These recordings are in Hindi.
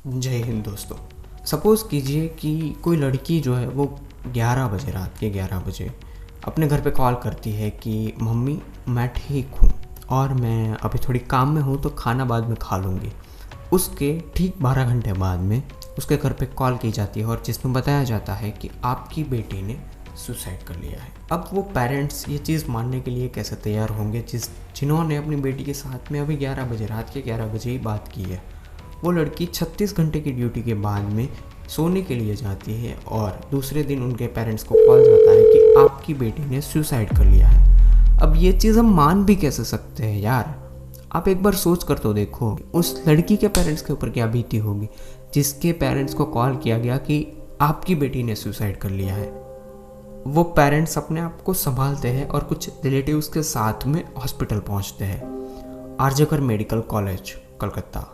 जय हिंद दोस्तों। सपोज़ कीजिए कि कोई लड़की जो है वो 11 बजे, रात के 11 बजे अपने घर पे कॉल करती है कि मम्मी मैं ठीक हूँ और मैं अभी थोड़ी काम में हूँ तो खाना बाद में खा लूँगी। उसके ठीक 12 घंटे बाद में उसके घर पे कॉल की जाती है और जिसमें बताया जाता है कि आपकी बेटी ने सुसाइड कर लिया है। अब वो पेरेंट्स ये चीज़ मानने के लिए कैसे तैयार होंगे जिन्होंने अपनी बेटी के साथ में अभी 11 बजे, रात के 11 बजे ही बात की है। वो लड़की 36 घंटे की ड्यूटी के बाद में सोने के लिए जाती है और दूसरे दिन उनके पेरेंट्स को कॉल जाता है कि आपकी बेटी ने सुसाइड कर लिया है। अब ये चीज़ हम मान भी कैसे सकते हैं यार। आप एक बार सोच कर तो देखो उस लड़की के पेरेंट्स के ऊपर क्या बीती होगी जिसके पेरेंट्स को कॉल किया गया कि आपकी बेटी ने सुसाइड कर लिया है। वो पेरेंट्स अपने आप को संभालते हैं और कुछ रिलेटिव्स के साथ में हॉस्पिटल पहुंचते हैं। आरजेकर मेडिकल कॉलेज कलकत्ता।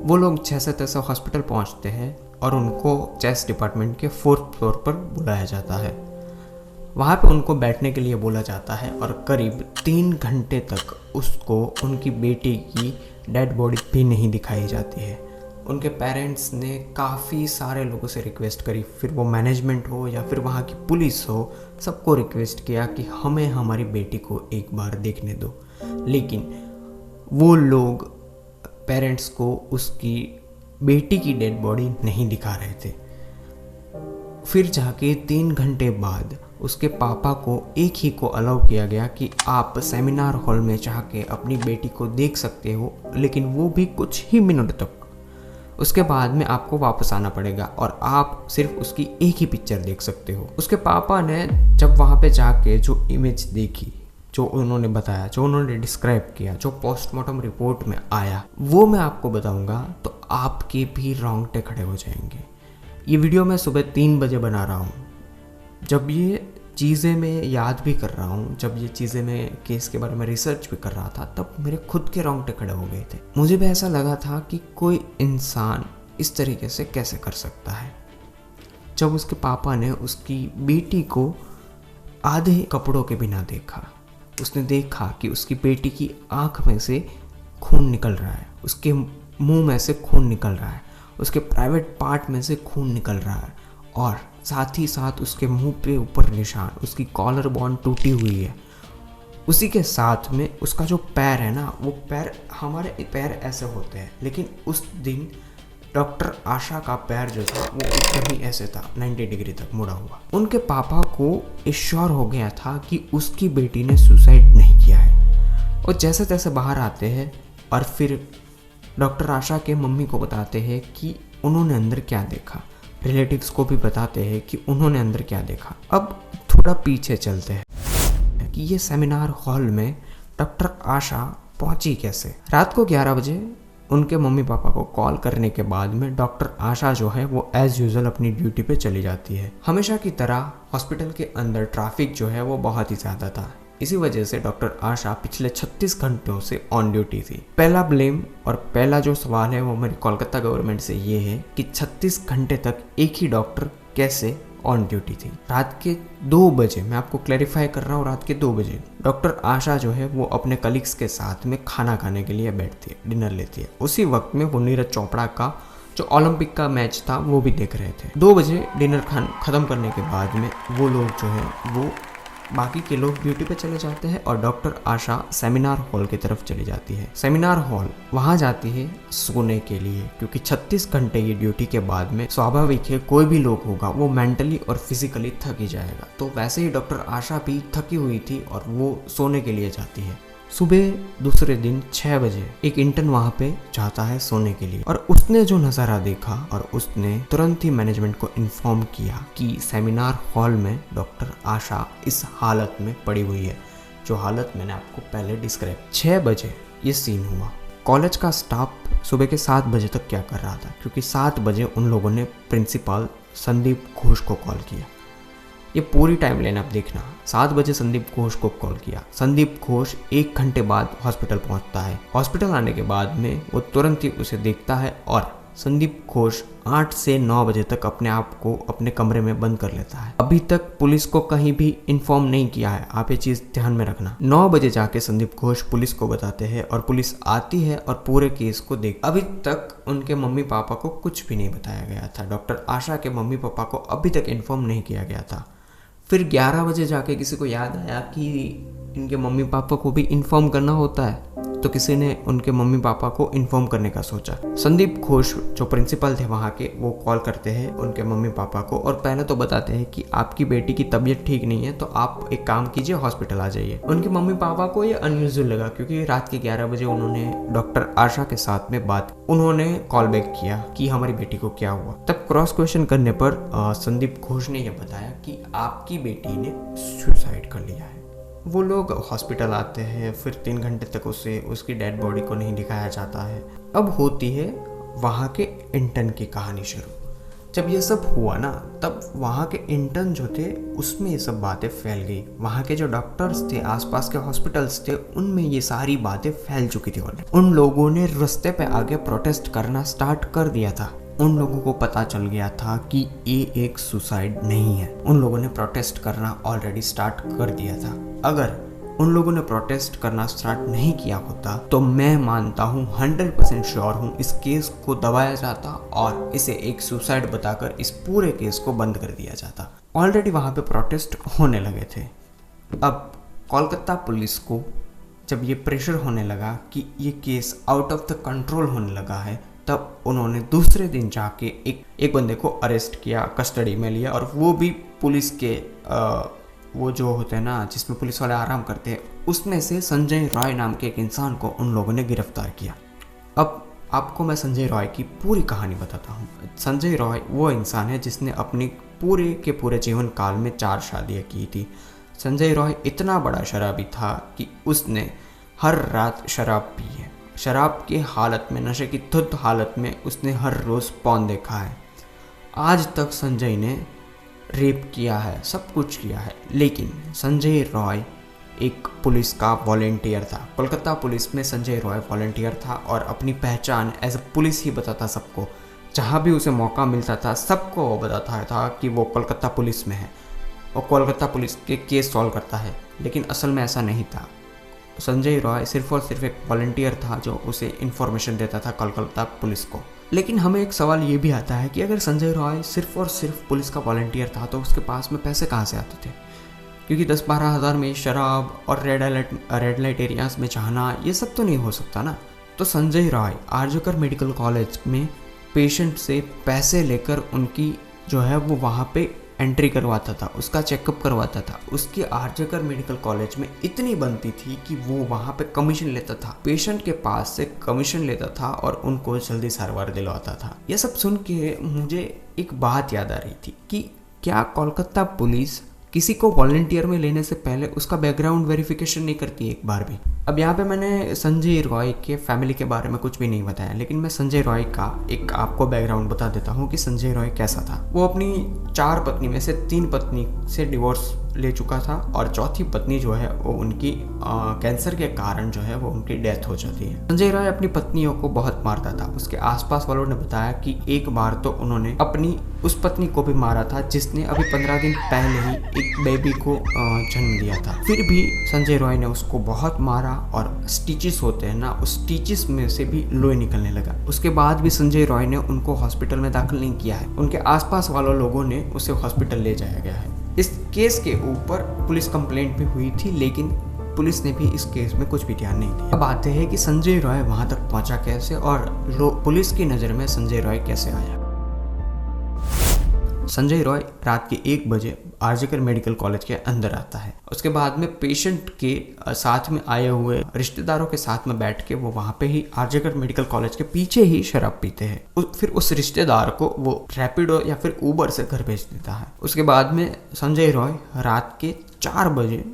वो लोग जैसे तैसे हॉस्पिटल पहुंचते हैं और उनको चेस्ट डिपार्टमेंट के 4th फ्लोर पर बुलाया जाता है। वहाँ पे उनको बैठने के लिए बोला जाता है और करीब 3 घंटे तक उसको उनकी बेटी की डेड बॉडी भी नहीं दिखाई जाती है। उनके पेरेंट्स ने काफ़ी सारे लोगों से रिक्वेस्ट करी, फिर वो मैनेजमेंट हो या फिर वहाँ की पुलिस हो, सबको रिक्वेस्ट किया कि हमें हमारी बेटी को एक बार देखने दो। लेकिन वो लोग पेरेंट्स को उसकी बेटी की डेड बॉडी नहीं दिखा रहे थे। फिर जाके 3 घंटे बाद उसके पापा को एक ही को अलाउ किया गया कि आप सेमिनार हॉल में जाके अपनी बेटी को देख सकते हो, लेकिन वो भी कुछ ही मिनट तक। उसके बाद में आपको वापस आना पड़ेगा और आप सिर्फ उसकी एक ही पिक्चर देख सकते हो। उसके पापा ने जब वहाँ पे जाके जो इमेज देखी, जो उन्होंने बताया, जो उन्होंने डिस्क्राइब किया, जो पोस्टमार्टम रिपोर्ट में आया, वो मैं आपको बताऊंगा तो आपके भी रोंगटे खड़े हो जाएंगे। ये वीडियो मैं सुबह 3 बजे बना रहा हूँ। जब ये चीज़ें मैं याद भी कर रहा हूँ, जब ये चीज़ें मैं केस के बारे में रिसर्च भी कर रहा था, तब मेरे खुद के रोंगटे खड़े हो गए थे। मुझे भी ऐसा लगा था कि कोई इंसान इस तरीके से कैसे कर सकता है। जब उसके पापा ने उसकी बेटी को आधे कपड़ों के बिना देखा, उसने देखा कि उसकी बेटी की आंख में से खून निकल रहा है, उसके मुंह में से खून निकल रहा है, उसके प्राइवेट पार्ट में से खून निकल रहा है और साथ ही साथ उसके मुंह पे ऊपर निशान, उसकी कॉलर बोन टूटी हुई है। उसी के साथ में उसका जो पैर है ना, वो पैर, हमारे पैर ऐसे होते हैं, लेकिन उस दिन डॉक्टर आशा का पैर जो था वो एकदम ही ऐसे था, 90 डिग्री तक मुड़ा हुआ। उनके पापा को श्योर हो गया था कि उसकी बेटी ने सुसाइड नहीं किया है। और जैसे तैसे बाहर आते हैं और फिर डॉक्टर आशा के मम्मी को बताते हैं कि उन्होंने अंदर क्या देखा। रिलेटिव्स को भी बताते हैं कि उन्होंने अंदर क्या देखा। अब थोड़ा पीछे चलते हैं कि ये सेमिनार हॉल में डॉक्टर आशा पहुंची कैसे। रात को 11 बजे उनके मम्मी पापा को कॉल करने के बाद में डॉक्टर आशा जो है वो एज यूजुअल अपनी ड्यूटी पे चली जाती है। हमेशा की तरह हॉस्पिटल के अंदर ट्रैफिक जो है वो बहुत ही ज़्यादा था। इसी वजह से डॉक्टर आशा पिछले 36 घंटों से ऑन ड्यूटी थी। पहला ब्लेम और पहला जो सवाल है वो मेरी कोलकाता गवर्नमेंट से ये है कि 36 घंटे तक एक ही डॉक्टर कैसे ऑन ड्यूटी थी। रात के 2 बजे, मैं आपको क्लैरिफाई कर रहा हूँ, रात के 2 बजे डॉक्टर आशा जो है वो अपने कलीग्स के साथ में खाना खाने के लिए बैठती है, डिनर लेती है। उसी वक्त में वो नीरज चोपड़ा का जो ओलंपिक का मैच था वो भी देख रहे थे। 2 बजे डिनर खत्म करने के बाद में वो लोग जो है वो बाकी के लोग ड्यूटी पे चले जाते हैं और डॉक्टर आशा सेमिनार हॉल की तरफ चली जाती है। सेमिनार हॉल वहाँ जाती है सोने के लिए, क्योंकि 36 घंटे की ड्यूटी के बाद में स्वाभाविक है कोई भी लोग होगा वो मेंटली और फिजिकली थक ही जाएगा। तो वैसे ही डॉक्टर आशा भी थकी हुई थी और वो सोने के लिए जाती है। सुबह दूसरे दिन 6 बजे एक इंटर्न वहाँ पे जाता है सोने के लिए और उसने जो नज़ारा देखा और उसने तुरंत ही मैनेजमेंट को इन्फॉर्म किया कि सेमिनार हॉल में डॉक्टर आशा इस हालत में पड़ी हुई है, जो हालत मैंने आपको पहले डिस्क्राइब। 6 बजे ये सीन हुआ। कॉलेज का स्टाफ सुबह के 7 बजे तक क्या कर रहा था, क्योंकि 7 बजे उन लोगों ने प्रिंसिपल संदीप घोष को कॉल किया। ये पूरी टाइम लाइन आप देखना। 7 बजे संदीप घोष को कॉल किया। संदीप घोष 1 घंटे बाद हॉस्पिटल पहुंचता है। हॉस्पिटल आने के बाद में वो तुरंत ही उसे देखता है और संदीप घोष 8 से 9 बजे तक अपने आप को अपने कमरे में बंद कर लेता है। अभी तक पुलिस को कहीं भी इन्फॉर्म नहीं किया है, आप ये चीज़ ध्यान में रखना। 9 बजे जाके संदीप घोष पुलिस को बताते हैं और पुलिस आती है और पूरे केस को देख। अभी तक उनके मम्मी पापा को कुछ भी नहीं बताया गया था। डॉक्टर आशा के मम्मी पापा को अभी तक इन्फॉर्म नहीं किया गया था। फिर 11 बजे जाके किसी को याद आया कि इनके मम्मी पापा को भी इन्फॉर्म करना होता है, तो किसी ने उनके मम्मी पापा को इन्फॉर्म करने का सोचा। संदीप घोष जो प्रिंसिपल थे वहाँ के, वो कॉल करते हैं उनके मम्मी पापा को और पहले तो बताते हैं कि आपकी बेटी की तबीयत ठीक नहीं है, तो आप एक काम कीजिए, हॉस्पिटल आ जाइए। उनके मम्मी पापा को ये अनयूजुअल लगा क्योंकि रात के 11 बजे उन्होंने डॉक्टर आशा के साथ में उन्होंने कॉल बैक किया कि हमारी बेटी को क्या हुआ। तब क्रॉस क्वेश्चन करने पर संदीप घोष ने यह बताया कि आपकी बेटी ने सुसाइड कर लिया है। वो लोग हॉस्पिटल आते हैं, फिर 3 घंटे तक उसकी डेड बॉडी को नहीं दिखाया जाता है। अब होती है वहाँ के इंटर्न की कहानी शुरू। जब ये सब हुआ ना, तब वहाँ के इंटर्न जो थे उसमें ये सब बातें फैल गई। वहाँ के जो डॉक्टर्स थे, आसपास के हॉस्पिटल्स थे, उनमें ये सारी बातें फैल चुकी थी ऑलरेडी। उन लोगों ने रास्ते पे आगे प्रोटेस्ट करना स्टार्ट कर दिया था। उन लोगों को पता चल गया था कि ये एक सुसाइड नहीं है। उन लोगों ने प्रोटेस्ट करना ऑलरेडी स्टार्ट कर दिया था। अगर उन लोगों ने प्रोटेस्ट करना स्टार्ट नहीं किया होता तो मैं मानता हूँ, 100% श्योर हूँ, इस केस को दबाया जाता और इसे एक सुसाइड बताकर इस पूरे केस को बंद कर दिया जाता। ऑलरेडी वहाँ पे प्रोटेस्ट होने लगे थे। अब कोलकाता पुलिस को जब ये प्रेशर होने लगा कि ये case out of the control होने लगा है, तब उन्होंने दूसरे दिन जाके एक बंदे को अरेस्ट किया, कस्टडी में लिया, और वो भी पुलिस के वो जो होते हैं ना जिसमें पुलिस वाले आराम करते हैं, उसमें से संजय रॉय नाम के एक इंसान को उन लोगों ने गिरफ्तार किया। अब आपको मैं संजय रॉय की पूरी कहानी बताता हूँ। संजय रॉय वो इंसान है जिसने अपनी पूरे के पूरे जीवन काल में 4 शादियाँ की थी। संजय रॉय इतना बड़ा शराबी था कि उसने हर रात शराब पी है। शराब की हालत में, नशे की धुत हालत में उसने हर रोज़ पॉर्न देखा है। आज तक संजय ने रेप किया है, सब कुछ किया है, लेकिन संजय रॉय एक पुलिस का वॉलंटियर था। कोलकाता पुलिस में संजय रॉय वॉलंटियर था और अपनी पहचान एज अ पुलिस ही बताता सबको। जहाँ भी उसे मौका मिलता था सबको वो बताता था कि वो कोलकाता पुलिस में है और कोलकाता पुलिस के केस सॉल्व करता है, लेकिन असल में ऐसा नहीं था। संजय रॉय सिर्फ और सिर्फ एक वॉलंटियर था जो उसे इन्फॉर्मेशन देता था कोलकाता पुलिस को। लेकिन हमें एक सवाल ये भी आता है कि अगर संजय रॉय सिर्फ और सिर्फ पुलिस का वॉलंटियर था तो उसके पास में पैसे कहाँ से आते थे? क्योंकि 10-12 हज़ार में शराब और रेड लाइट एरियाज में जाना, ये सब तो नहीं हो सकता ना। तो संजय रॉय आरजीकर मेडिकल कॉलेज में पेशेंट से पैसे लेकर उनकी जो है वो वहाँ पे एंट्री करवाता था, उसका चेकअप करवाता था। उसकी आरजीकर मेडिकल कॉलेज में इतनी बनती थी कि वो वहाँ पे कमीशन लेता था, पेशेंट के पास से कमीशन लेता था और उनको जल्दी सारवार दिलवाता था। यह सब सुन के मुझे एक बात याद आ रही थी कि क्या कोलकाता पुलिस किसी को वॉलंटियर में लेने से पहले उसका बैकग्राउंड वेरिफिकेशन नहीं करती एक बार भी? अब यहाँ पे मैंने संजय रॉय के फैमिली के बारे में कुछ भी नहीं बताया, लेकिन मैं संजय रॉय का एक आपको बैकग्राउंड बता देता हूँ कि संजय रॉय कैसा था। वो अपनी 4 पत्नी में से 3 पत्नी से डिवोर्स ले चुका था और चौथी पत्नी जो है वो उनकी कैंसर के कारण जो है वो उनकी डेथ हो जाती है। संजय रॉय अपनी पत्नियों को बहुत मारता था। उसके आसपास वालों ने बताया कि एक बार तो उन्होंने अपनी उस पत्नी को भी मारा था जिसने अभी 15 दिन पहले ही एक बेबी को जन्म दिया था। फिर भी संजय रॉय ने उसको बहुत मारा और स्टिचेस होते हैं ना, उस स्टिचेस में से भी लोई निकलने लगा। उसके बाद भी संजय रॉय ने उनको हॉस्पिटल में दाखिल नहीं किया है। उनके आसपास वालों लोगों ने उसे हॉस्पिटल ले जाया गया है। इस केस के ऊपर पुलिस कंप्लेंट भी हुई थी, लेकिन पुलिस ने भी इस केस में कुछ भी ध्यान नहीं दिया। अब आते हैं कि संजय रॉय वहां तक पहुंचा कैसे और पुलिस की नज़र में संजय रॉय कैसे आया। संजय रॉय रात के 1 बजे आरजीकर मेडिकल कॉलेज के अंदर आता है। उसके बाद में पेशेंट के साथ में आए हुए रिश्तेदारों के साथ में बैठ के वो वहाँ पे ही आरजीकर मेडिकल कॉलेज के पीछे ही शराब पीते हैं। फिर उस रिश्तेदार को वो रैपिडो या फिर ऊबर से घर भेज देता है। उसके बाद में संजय रॉय रात के 4 बजे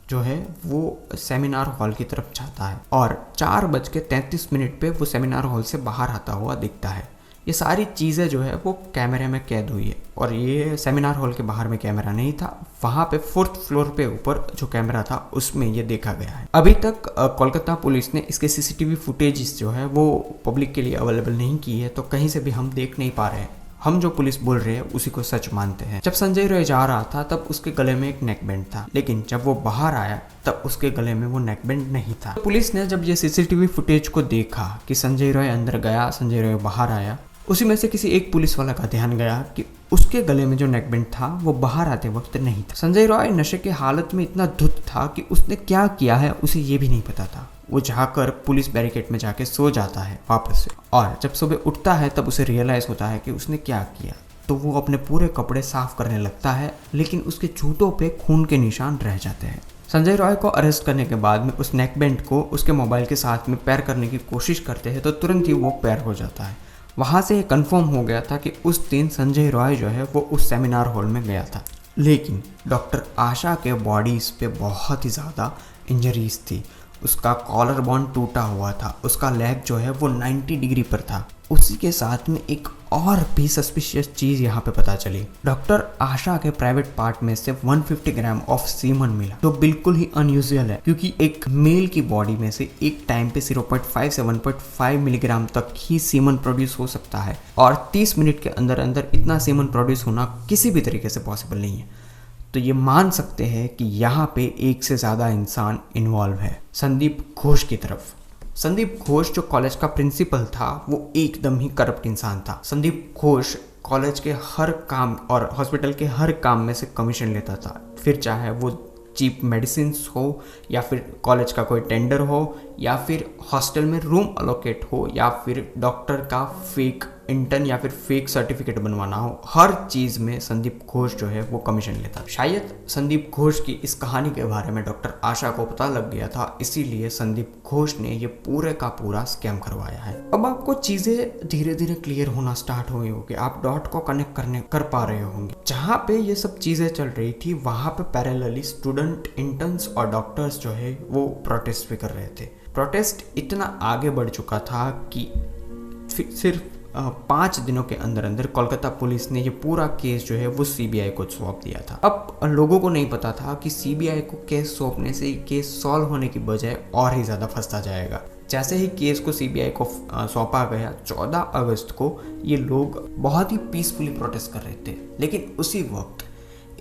जो है वो सेमिनार हॉल की तरफ जाता है और 4:33 पे वो सेमिनार हॉल से बाहर आता हुआ दिखता है। ये सारी चीज़ें जो है वो कैमरे में कैद हुई है। और ये सेमिनार हॉल के बाहर में कैमरा नहीं था, वहाँ पे 4th फ्लोर पे ऊपर जो कैमरा था उसमें ये देखा गया है। अभी तक कोलकाता पुलिस ने इसके सीसीटीवी फुटेज जो है वो पब्लिक के लिए अवेलेबल नहीं की है, तो कहीं से भी हम देख नहीं पा रहे हैं। हम जो पुलिस बोल रहे हैं उसी को सच मानते हैं। जब संजय रॉय जा रहा था तब उसके गले में एक नेक बैंड था, लेकिन जब वो बाहर आया तब उसके गले में वो नेक बैंड नहीं था। पुलिस ने जब ये सीसीटीवी फुटेज को देखा कि संजय रॉय अंदर गया, संजय रॉय बाहर आया, उसी में से किसी एक पुलिस वाला का ध्यान गया कि उसके गले में जो नेक बैंड था वो बाहर आते वक्त नहीं था। संजय रॉय नशे की हालत में इतना धुत था कि उसने क्या किया है उसे ये भी नहीं पता था। वो जाकर पुलिस बैरिकेड में जाके सो जाता है वापस से, और जब सुबह उठता है तब उसे रियलाइज होता है कि उसने क्या किया। तो वो अपने पूरे कपड़े साफ करने लगता है, लेकिन उसके जूतों पे खून के निशान रह जाते हैं। संजय रॉय को अरेस्ट करने के बाद में उस नेक बैंड को उसके मोबाइल के साथ में पैर करने की कोशिश करते हैं, तो तुरंत ही वो पैर हो जाता है। वहाँ से ये कन्फर्म हो गया था कि उस दिन संजय रॉय जो है वो उस सेमिनार हॉल में गया था। लेकिन डॉक्टर आशा के बॉडीज़ पे बहुत ही ज़्यादा इंजरीज थी। उसका कॉलर बोन टूटा हुआ था, उसका लेग जो है वो 90 डिग्री पर था। उसी के साथ में एक और भी सस्पिशियस चीज़ यहाँ पे पता चली। डॉक्टर आशा के प्राइवेट पार्ट में से 150 ग्राम ऑफ सीमन मिला, जो बिल्कुल ही अनयूजुअल है, क्योंकि एक मेल की बॉडी में से एक टाइम पे 0.5 से 1.5 मिलीग्राम तक ही सीमन प्रोड्यूस हो सकता है, और 30 मिनट के अंदर अंदर इतना सीमन प्रोड्यूस होना किसी भी तरीके से पॉसिबल नहीं है। तो ये मान सकते हैं कि यहाँ पे एक से ज़्यादा इंसान इन्वॉल्व है। संदीप घोष की तरफ, संदीप घोष जो कॉलेज का प्रिंसिपल था वो एकदम ही करप्ट इंसान था। संदीप घोष कॉलेज के हर काम और हॉस्पिटल के हर काम में से कमीशन लेता था, फिर चाहे वो चीप मेडिसिन हो, या फिर कॉलेज का कोई टेंडर हो, या फिर हॉस्टल में रूम अलोकेट हो, या फिर डॉक्टर का फेक इंटर्न या फिर फेक सर्टिफिकेट बनवाना हो। हर चीज़ में संदीप घोष जो है वो कमीशन लेता। शायद संदीप घोष की इस कहानी के बारे में डॉक्टर आशा को पता लग गया था, इसीलिए संदीप घोष ने ये पूरे का पूरा स्कैम करवाया है। अब आपको चीज़ें धीरे धीरे क्लियर होना स्टार्ट हुई होगी, आप डॉट को कनेक्ट कर पा रहे होंगे। जहाँ पे ये सब चीज़ें चल रही थी वहाँ पे पैरेलली स्टूडेंट, इंटर्न्स और डॉक्टर्स जो है वो प्रोटेस्ट भी कर रहे थे। प्रोटेस्ट इतना आगे बढ़ चुका था कि सिर्फ 5 दिनों के अंदर अंदर कोलकाता पुलिस ने ये पूरा केस जो है वो सीबीआई को सौंप दिया था। अब लोगों को नहीं पता था कि सीबीआई को केस सौंपने से केस सॉल्व होने की बजाय और ही ज़्यादा फंसता जाएगा। जैसे ही केस को सीबीआई को सौंपा गया 14 अगस्त को, ये लोग बहुत ही पीसफुली प्रोटेस्ट कर रहे थे, लेकिन उसी वक्त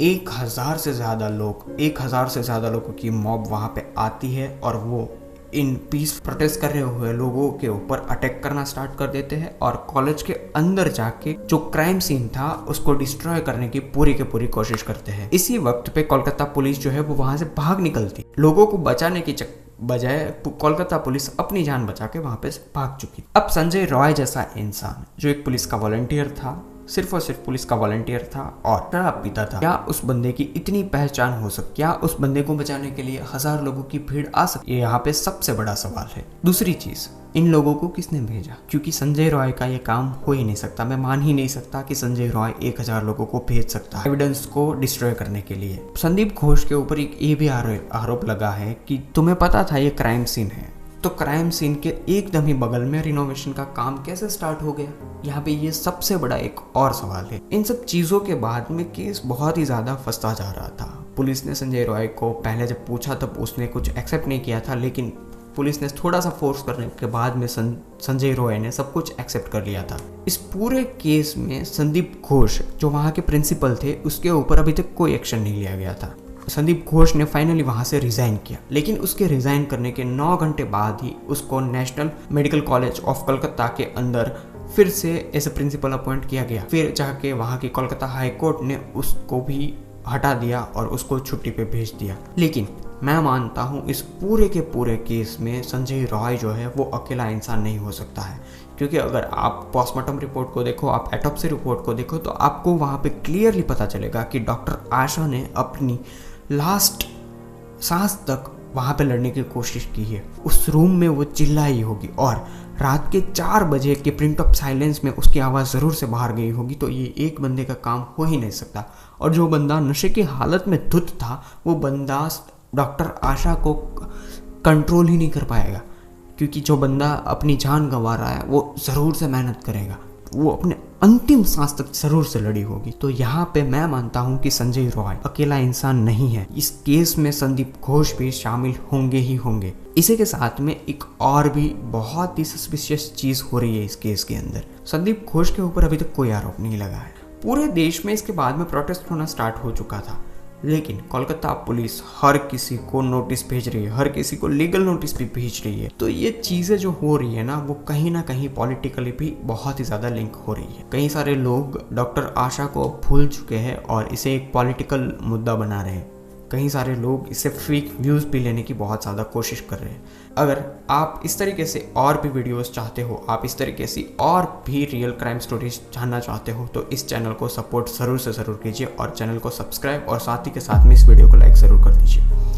1000 से ज़्यादा लोगों की मॉब वहाँ पे आती है और वो इन पीस प्रोटेस्ट कर रहे हुए लोगों के ऊपर अटैक करना स्टार्ट कर देते हैं, और कॉलेज के अंदर जाके जो क्राइम सीन था उसको डिस्ट्रॉय करने की पूरी कोशिश करते हैं। इसी वक्त पे कोलकाता पुलिस जो है वो वहां से भाग निकलती। लोगों को बचाने की बजाय कोलकाता पुलिस अपनी जान बचा के वहां पे भाग चुकी। अब संजय रॉय जैसा इंसान जो एक पुलिस का वॉलंटियर था, सिर्फ और सिर्फ पुलिस का वॉलंटियर था और शराब पीता था, क्या उस बंदे की इतनी पहचान हो सकती? क्या उस बंदे को बचाने के लिए 1000 लोगों की भीड़ आ सकती? ये यहाँ पे सबसे बड़ा सवाल है। दूसरी चीज, इन लोगों को किसने भेजा? क्योंकि संजय रॉय का ये काम हो ही नहीं सकता। मैं मान ही नहीं सकता कि संजय रॉय 1000 लोगों को भेज सकता है एविडेंस को डिस्ट्रॉय करने के लिए। संदीप घोष के ऊपर एक ये भी आरोप लगा है कि तुम्हें पता था ये क्राइम सीन है, तो क्राइम सीन के एकदम ही बगल में रिनोवेशन का काम कैसे स्टार्ट हो गया? यहाँ पे ये सबसे बड़ा एक और सवाल है। इन सब चीज़ों के बाद में केस बहुत ही ज़्यादा फंसता जा रहा था। पुलिस ने संजय रॉय को पहले जब पूछा तब उसने कुछ एक्सेप्ट नहीं किया था, लेकिन पुलिस ने थोड़ा सा फोर्स करने के बाद में संजय रॉय ने सब कुछ एक्सेप्ट कर लिया था। इस पूरे केस में संदीप घोष जो वहाँ के प्रिंसिपल थे उसके ऊपर अभी तक कोई एक्शन नहीं लिया गया था। संदीप घोष ने फाइनली वहां से रिजाइन किया, लेकिन उसके रिजाइन करने के 9 घंटे बाद ही उसको national medical college of Kolkata के अंदर फिर से एज ए प्रिंसिपल अपॉइंट किया गया। फिर जाके वहां की कोलकाता हाई कोर्ट ने उसको भी हटा दिया और उसको छुट्टी पे भेज दिया। लेकिन मैं मानता हूँ इस पूरे के पूरे केस में संजय रॉय जो है वो अकेला इंसान नहीं हो सकता है, क्योंकि अगर आप पोस्टमार्टम रिपोर्ट को देखो, आप एटॉप्सी रिपोर्ट को देखो, तो आपको वहाँ पे क्लियरली पता चलेगा कि डॉक्टर आशा ने अपनी लास्ट सांस तक वहाँ पे लड़ने की कोशिश की है। उस रूम में वो चिल्लाई होगी और रात के 4 बजे के प्रिंट ऑफ साइलेंस में उसकी आवाज़ ज़रूर से बाहर गई होगी। तो ये एक बंदे का काम हो ही नहीं सकता। और जो बंदा नशे की हालत में धुत था वो बंदा डॉक्टर आशा को कंट्रोल ही नहीं कर पाएगा, क्योंकि जो बंदा अपनी जान गंवा रहा है वो ज़रूर से मेहनत करेगा। वो अपने अंतिम सांस तक जरूर से लड़ी होगी। तो यहाँ पे मैं मानता हूँ कि संजय रॉय अकेला इंसान नहीं है, इस केस में संदीप घोष भी शामिल होंगे ही होंगे। इसी के साथ में एक और भी बहुत ही सस्पिशियस चीज हो रही है इस केस के अंदर। संदीप घोष के ऊपर अभी तक कोई आरोप नहीं लगा है। पूरे देश में इसके बाद में प्रोटेस्ट होना स्टार्ट हो चुका था, लेकिन कोलकाता पुलिस हर किसी को नोटिस भेज रही है, हर किसी को लीगल नोटिस भी भेज रही है। तो ये चीज़ें जो हो रही है ना, वो कहीं ना कहीं पॉलिटिकली भी बहुत ही ज़्यादा लिंक हो रही है। कई सारे लोग डॉक्टर आशा को भूल चुके हैं और इसे एक पॉलिटिकल मुद्दा बना रहे हैं। कई सारे लोग इससे फेक व्यूज़ भी लेने की बहुत ज़्यादा कोशिश कर रहे हैं। अगर आप इस तरीके से और भी वीडियोस चाहते हो, आप इस तरीके से और भी रियल क्राइम स्टोरीज जानना चाहते हो, तो इस चैनल को सपोर्ट ज़रूर से ज़रूर कीजिए और चैनल को सब्सक्राइब और साथ ही के साथ में इस वीडियो को लाइक ज़रूर कर दीजिए।